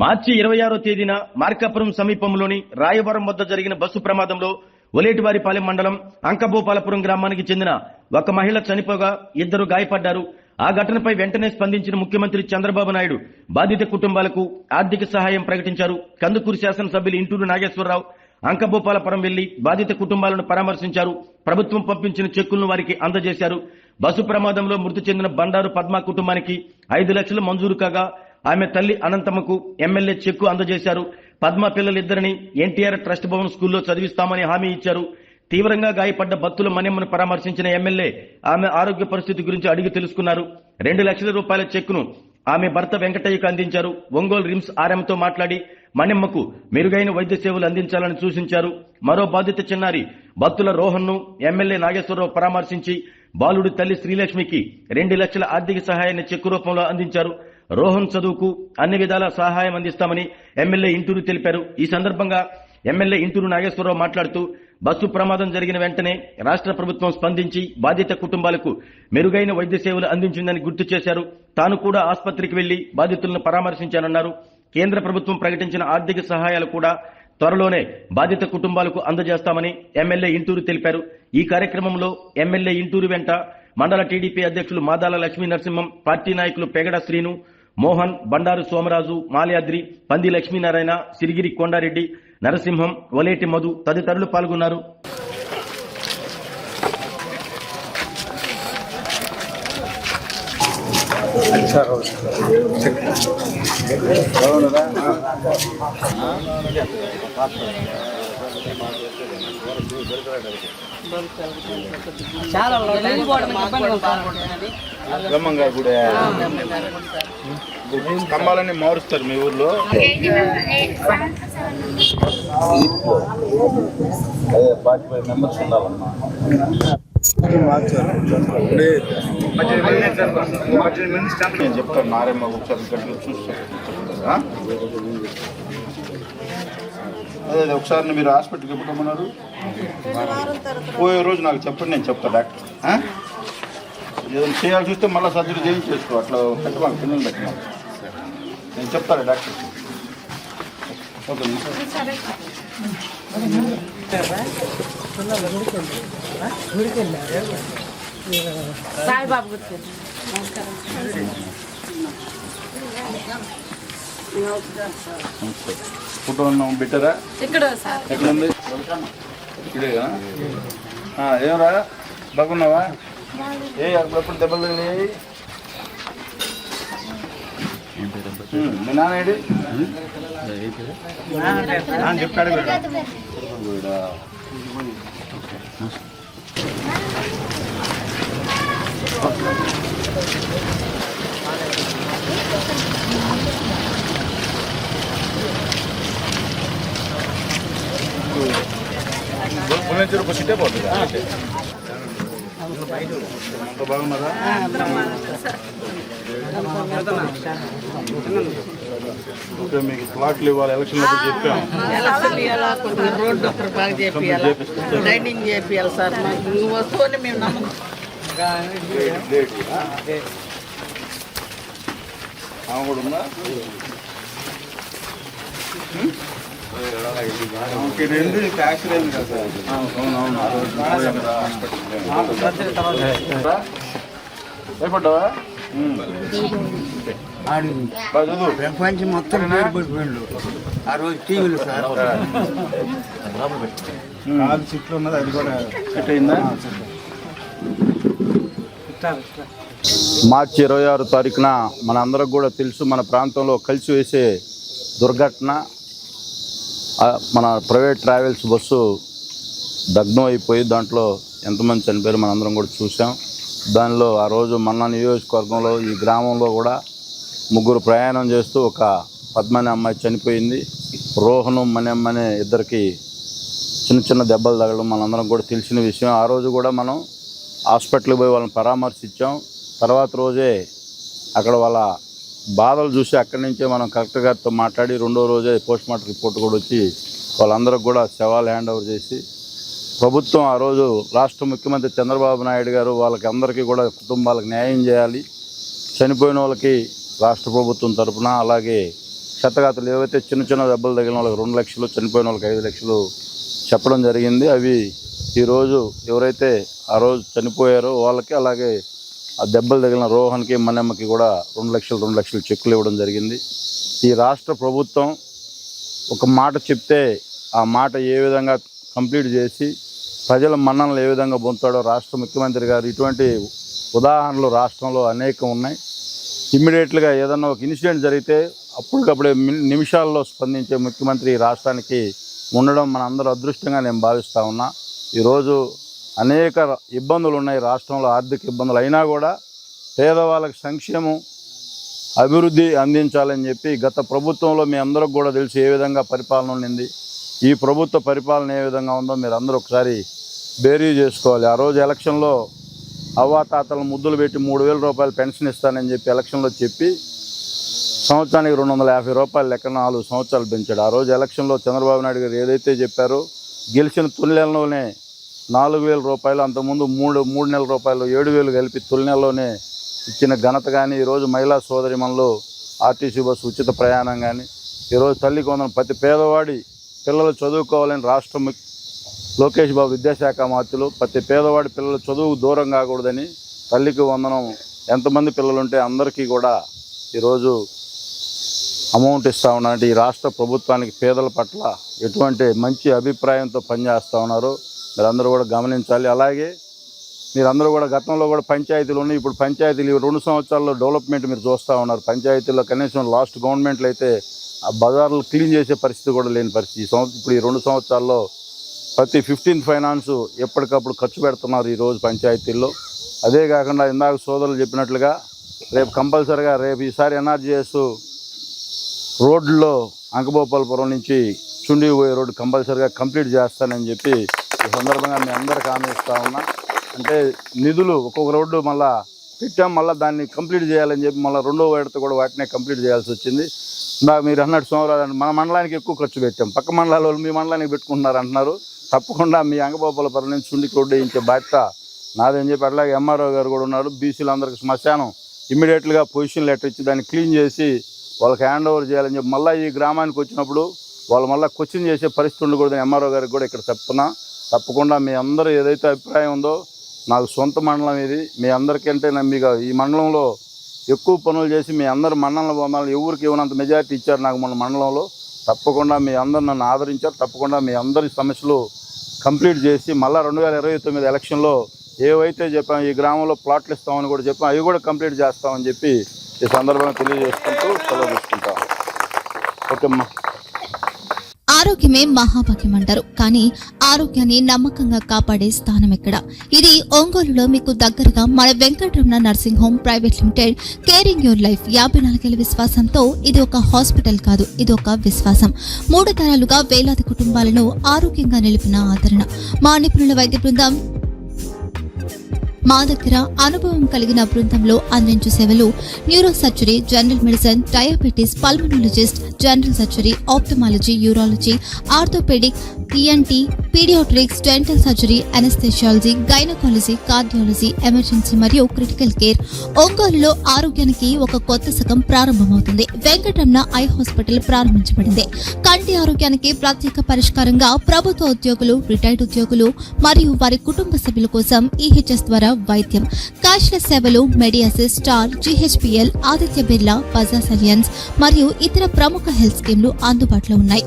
మార్చి 26వ తేదీన మార్కాపురం సమీపంలోని రాయవరం వద్ద జరిగిన బస్సు ప్రమాదంలో ఒలేటివారిపాలెం మండలం అంకభూపాలపురం గ్రామానికి చెందిన ఒక మహిళ చనిపోగా 2 గాయపడ్డారు. ఆ ఘటనపై వెంటనే స్పందించిన ముఖ్యమంత్రి చంద్రబాబు నాయుడు బాధిత కుటుంబాలకు ఆర్థిక సహాయం ప్రకటించారు. కందుకూరు శాసనసభ్యులు ఇంటూరు నాగేశ్వరరావు అంకభూపాలపురం వెళ్లి బాధిత కుటుంబాలను పరామర్శించారు. ప్రభుత్వం పంపించిన చెక్కులను వారికి అందజేశారు. బస్సు ప్రమాదంలో మృతి చెందిన బండారు పద్మ కుటుంబానికి 5 లక్షలు మంజూరు కాగా ఆమె తల్లి అనంతమ్మకు ఎమ్మెల్యే చెక్కు అందజేశారు. పద్మ పిల్లలిద్దరిని ఎన్టీఆర్ ట్రస్ట్ భవన్ స్కూల్లో చదివిస్తామని హామీ ఇచ్చారు. తీవ్రంగా గాయపడ్డ బత్తుల మణెమ్మను పరామర్శించిన ఎమ్మెల్యే ఆమె ఆరోగ్య పరిస్థితి గురించి అడిగి తెలుసుకున్నారు. 2 లక్షల రూపాయల చెక్కును ఆమె భర్త వెంకటయ్యకు అందించారు. ఒంగోలు రిమ్స్ ఆర్ఎంతో మాట్లాడి మణెమ్మకు మెరుగైన వైద్య సేవలు అందించాలని సూచించారు. మరో బాధిత చిన్నారి బత్తుల రోహన్ను ఎమ్మెల్యే నాగేశ్వరరావు పరామర్శించి బాలుడి తల్లి శ్రీలక్ష్మికి 2 లక్షల ఆర్థిక సహాయాన్ని చెక్కు రూపంలో అందించారు. రోహన్ చదువుకు అన్ని విధాల సహాయం అందిస్తామని ఎమ్మెల్యే ఇంటూరు తెలిపారు. ఈ సందర్భంగా ఎమ్మెల్యే ఇంటూరు నాగేశ్వరరావు మాట్లాడుతూ బస్సు ప్రమాదం జరిగిన వెంటనే రాష్ట్ర ప్రభుత్వం స్పందించి బాధిత కుటుంబాలకు మెరుగైన వైద్య సేవలు అందించిందని గుర్తు చేశారు. తాను కూడా ఆసుపత్రికి వెళ్లి బాధితులను పరామర్శించానన్నారు. కేంద్ర ప్రభుత్వం ప్రకటించిన ఆర్థిక సహాయాలు కూడా త్వరలోనే బాధిత కుటుంబాలకు అందజేస్తామని ఎమ్మెల్యే ఇంటూరు తెలిపారు. ఈ కార్యక్రమంలో ఎమ్మెల్యే ఇంటూరు వెంట మండల టీడీపీ అధ్యక్షులు మాదాల లక్ష్మీ నరసింహం, పార్టీ నాయకులు పెగడ శ్రీను, మోహన్, బండారు సోమరాజు, మాల్యాద్రి, పంది లక్ష్మీనారాయణ, సిరిగిరి కొండారెడ్డి, నరసింహం, వలేటి మధు తదితరులు పాల్గొన్నారు. స్తంభాలన్నీ మారుస్తారు మీ ఊర్లో. అదే 45 మెంబర్స్ ఉండాలమ్మా. నేను చెప్తాను నారేమ్మ ఒకసారి చూస్తాను. అదే ఒకసారి మీరు హాస్పిటల్కి ఎప్పుడు రమ్మన్నారు? పోయే రోజు నాకు చెప్పండి, నేను చెప్తాను. డాక్టర్ ఏదైనా చేయాల్సి వస్తే మళ్ళీ సర్జరీ చేయించేసుకో. అట్లా పెట్టమాకు, పిల్లలు పెట్టమాకు. నేను చెప్తాను డాక్టర్. ఓకే ఫోటో పెట్టారా? ఎక్కడుంది? ఇదేగా. ఏమరా బాగున్నావా? అప్పుడప్పుడు దెబ్బలు తగిలి మీ నాన్న చెప్పాడు. సిట్టే పోతుంది. అంత బాగున్నదా? మీకు ప్లాట్లు ఇవ్వాలి, ఎలక్షన్ చెప్పాము. రోడ్డు బాగా చేయాలి, డ్రైనింగ్ చేయాలి సార్. మాకు వస్తువుని మేము నమ్మకం. ఆమె కూడా ఉందా? రెండు ట్యాక్స్ లేదు కదా సార్. భయపడ్డావా? ప్రపంచం మొత్తం పడిపోయిండు ఆ రోజు టీవీలు సార్. కాలు చిట్లు ఉన్నది, అది కూడా సెట్ అయిందా? మార్చి 26వ తారీఖున మన అందరికి కూడా తెలుసు, మన ప్రాంతంలో కలిసి వేసే దుర్ఘటన. మన ప్రైవేట్ ట్రావెల్స్ బస్సు దగ్ధం అయిపోయి దాంట్లో ఎంతమంది చనిపోయారు మనందరం కూడా చూసాం. దానిలో ఆ రోజు మన నియోజకవర్గంలో ఈ గ్రామంలో కూడా 3 ప్రయాణం చేస్తూ ఒక పద్మని అమ్మాయి చనిపోయింది. రోహను మణెమ్మనే ఇద్దరికి చిన్న దెబ్బలు తగలడం మనందరం కూడా తెలిసిన విషయం. ఆ రోజు కూడా మనం హాస్పిటల్కి పోయి వాళ్ళని పరామర్శించాం. తర్వాత రోజే అక్కడ వాళ్ళ బాధలు చూసి అక్కడి నుంచే మనం కలెక్టర్ గారితో మాట్లాడి 2వ రోజే పోస్ట్మార్టం రిపోర్ట్ కూడా వచ్చి వాళ్ళందరికి కూడా శవాలు హ్యాండ్ ఓవర్ చేసి ప్రభుత్వం ఆ రోజు రాష్ట్ర ముఖ్యమంత్రి చంద్రబాబు నాయుడు గారు వాళ్ళకి అందరికీ కూడా కుటుంబాలకు న్యాయం చేయాలి, చనిపోయిన వాళ్ళకి రాష్ట్ర ప్రభుత్వం తరఫున అలాగే క్షతగాతులు ఏవైతే చిన్న చిన్న దెబ్బలు తగిలిన వాళ్ళకి 2 లక్షలు, చనిపోయిన వాళ్ళకి 5 లక్షలు చెప్పడం జరిగింది. అవి ఈరోజు ఎవరైతే ఆ రోజు చనిపోయారో వాళ్ళకి, అలాగే ఆ దెబ్బలు తగిలిన రోహన్కి, మనమ్మకి కూడా 2 లక్షలు చెక్కులు ఇవ్వడం జరిగింది. ఈ రాష్ట్ర ప్రభుత్వం ఒక మాట చెప్తే ఆ మాట ఏ విధంగా కంప్లీట్ చేసి ప్రజల మన్ననలు ఏ విధంగా పొందుతాడో రాష్ట్ర ముఖ్యమంత్రి గారు, ఇటువంటి ఉదాహరణలు రాష్ట్రంలో అనేకం ఉన్నాయి. ఇమ్మీడియట్గా ఏదన్నా ఒక ఇన్సిడెంట్ జరిగితే అప్పటికప్పుడే నిమిషాల్లో స్పందించే ముఖ్యమంత్రి ఈ రాష్ట్రానికి ఉండడం మన అందరూ అదృష్టంగా నేను భావిస్తూ ఉన్నా. ఈరోజు అనేక ఇబ్బందులు ఉన్నాయి రాష్ట్రంలో, ఆర్థిక ఇబ్బందులు అయినా కూడా పేదవాళ్ళకి సంక్షేమం, అభివృద్ధి అందించాలని చెప్పి గత ప్రభుత్వంలో మీ అందరికి కూడా తెలుసు ఏ విధంగా పరిపాలన ఉండింది. ఈ ప్రభుత్వ పరిపాలన ఏ విధంగా ఉందో మీరు అందరూ ఒకసారి బేరీ చేసుకోవాలి. ఆ రోజు ఎలక్షన్లో అవ్వాతాతలను ముద్దులు పెట్టి 3,000 రూపాయలు పెన్షన్ ఇస్తానని చెప్పి ఎలక్షన్లో చెప్పి సంవత్సరానికి 250 రూపాయలు లెక్క 4 సంవత్సరాలు పెంచాడు. ఆ రోజు ఎలక్షన్లో చంద్రబాబు నాయుడు గారు ఏదైతే చెప్పారో గెలిచిన తొలి నెలలోనే 4,000 రూపాయలు, అంతకుముందు 3 నెలల రూపాయలు 7,000 కలిపి తొలి నెలలోనే ఇచ్చిన ఘనత కానీ, ఈరోజు మహిళా సోదరిమణులు ఆర్టీసీ బస్సు ఉచిత ప్రయాణం కానీ, ఈరోజు తల్లికి వందనం, ప్రతి పేదవాడి పిల్లలు చదువుకోవాలని రాష్ట్ర లోకేష్ బాబు విద్యాశాఖ మంత్రులు ప్రతి పేదవాడి పిల్లలు చదువుకు దూరం కాకూడదని తల్లికి వందనం ఎంతమంది పిల్లలు ఉంటే అందరికీ కూడా ఈరోజు అమౌంట్ ఇస్తూ ఉన్నారంటే ఈ రాష్ట్ర ప్రభుత్వానికి పేదల పట్ల ఎటువంటి మంచి అభిప్రాయంతో పనిచేస్తూ ఉన్నారో మీరందరూ కూడా గమనించాలి. అలాగే మీరందరూ కూడా గతంలో కూడా పంచాయతీలు ఉన్నాయి, ఇప్పుడు పంచాయతీలు 2 సంవత్సరాల్లో డెవలప్మెంట్ మీరు చూస్తూ ఉన్నారు. పంచాయతీల్లో కనీసం లాస్ట్ గవర్నమెంట్లో అయితే ఆ బజార్లు క్లీన్ చేసే పరిస్థితి కూడా లేని పరిస్థితి. ఇప్పుడు ఈ 2 సంవత్సరాల్లో ప్రతి 15th ఫైనాన్స్ ఎప్పటికప్పుడు ఖర్చు పెడుతున్నారు ఈరోజు పంచాయతీల్లో. అదే కాకుండా ఇందాక సోదరులు చెప్పినట్లుగా రేపు కంపల్సరిగా ఈసారి ఎన్ఆర్జీఎస్ రోడ్లో అంకభూపాలపురం నుంచి చుండి పోయే రోడ్డు కంపల్సరిగా కంప్లీట్ చేస్తానని చెప్పి ఈ సందర్భంగా మీ అందరికీ హామీ ఇస్తా ఉన్నా. అంటే నిధులు ఒక్కొక్క రోడ్డు మళ్ళీ పెట్టాం, మళ్ళీ దాన్ని కంప్లీట్ చేయాలని చెప్పి మళ్ళీ 2వ విడత కూడా వాటినే కంప్లీట్ చేయాల్సి వచ్చింది. ఇందాక మీరు అన్నట్టు సోమవారం మన మండలానికి ఎక్కువ ఖర్చు పెట్టాం, పక్క మండలాల వాళ్ళు మీ మండలానికి పెట్టుకుంటున్నారు అంటున్నారు. తప్పకుండా మీ అంగభూపాలపురం నుంచి చుండికి రోడ్డు వేయించే బాధ్యత నాదని చెప్పి, అట్లాగే ఎంఆర్ఓ గారు కూడా ఉన్నారు. బీసీలు అందరికీ శ్మశానం ఇమ్మీడియట్గా పొజిషన్ లెటర్ ఇచ్చి దాన్ని క్లీన్ చేసి వాళ్ళకి హ్యాండ్ ఓవర్ చేయాలని చెప్పి మళ్ళీ ఈ గ్రామానికి వచ్చినప్పుడు వాళ్ళు మళ్ళీ క్వశ్చన్ చేసే పరిస్థితి ఉండకూడదని ఎంఆర్ఓ గారికి కూడా ఇక్కడ చెప్తున్నా. తప్పకుండా మీ అందరూ ఏదైతే అభిప్రాయం ఉందో, నాకు సొంత మండలం ఇది, మీ అందరికంటే మీకు ఈ మండలంలో ఎక్కువ పనులు చేసి మీ అందరు మండలంలో పొందాలని ఎవరికి ఇవ్వనంత మెజారిటీ ఇచ్చారు నాకు మన మండలంలో. తప్పకుండా మీ అందరు నన్ను ఆదరించారు. తప్పకుండా మీ అందరి సమస్యలు కంప్లీట్ చేసి మళ్ళీ 2029 ఎలక్షన్లో ఏవైతే చెప్పాం ఈ గ్రామంలో ప్లాట్లు ఇస్తామని కూడా చెప్పాం, అవి కూడా కంప్లీట్ చేస్తామని చెప్పి ఈ సందర్భంగా తెలియజేసుకుంటూ సెలవు తీసుకుంటాం. ఓకేమ్మా. ఆరోగ్యమే మహాభాగ్యం అంటారు, కానీ ఆరోగ్యాన్ని నమ్మకంగా కాపాడే స్థానం ఎక్కడ? ఇది ఒంగోలులో మీకు దగ్గరగా మన Venkataramana nursing home private limited. Caring your life 54 ఏళ్ల విశ్వాసంతో ఇది ఒక హాస్పిటల్ కాదు, ఇది ఒక విశ్వాసం. 3 తరాలుగా వేలాది కుటుంబాలను ఆరోగ్యంగా నిలిపిన ఆదరణ. మా నిపుణుల వైద్య బృందం మా దగ్గర అనుభవం కలిగిన బృందంలో అందించే సేవలు neuro surgery, general medicine, diabetes, pulmonologist, general surgery, ophthalmology, urology, orthopaedic, ENT, paediatrics, dental surgery, anaesthesiology, gynaecology, cardiology, emergency మరియు క్రిటికల్ కేర్. ఒంగోలులో ఆరోగ్యానికి ఒక కొత్త శకం ప్రారంభమవుతుంది. వెంకటరమణ ఐ హాస్పిటల్ ప్రారంభించబడింది. కంటి ఆరోగ్యానికి ప్రత్యేక పరిష్కారంగా ప్రభుత్వ ఉద్యోగులు, రిటైర్డ్ ఉద్యోగులు మరియు వారి కుటుంబ సభ్యుల కోసం ఈహెచ్ఎస్ ద్వారా వైద్యం, క్యాష్లెస్ సేవలు, మెడియాసిస్, స్టార్, జీహెచ్పీఎల్, ఆదిత్య బిర్లా, బజాజ్ అలియన్స్ మరియు ఇతర ప్రముఖ హెల్త్ స్కీమ్లు అందుబాటులో ఉన్నాయి.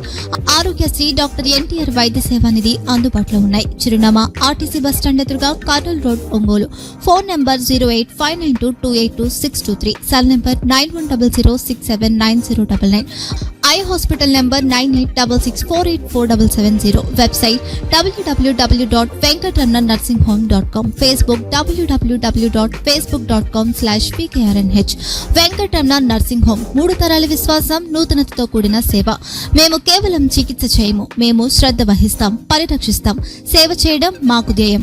ఆరోగ్యశ్రీ, డాక్టర్ ఎన్టీఆర్ వైద్య సేవా నిధి అందుబాటులో ఉన్నాయి. చిరునామా ఆర్టీసీ బస్టాండ్ ఎదురుగా, Kurnool road, Ongole. Phone number 08592282623, cell number 9100679099. Eye hospital number 9866484770. Website www.venkatramanarsinghome.com. Facebook www.facebook.com/pkrnh. Venkataramana nursing home, 3 తరాల విశ్వాసం, నూతనతతో కూడిన సేవ. మేము కేవలం చికిత్స చేయము, మేము శ్రద్ధ వహిస్తాం, పరిరక్షిస్తాం. సేవ చేయడం మాకు ధ్యేయం.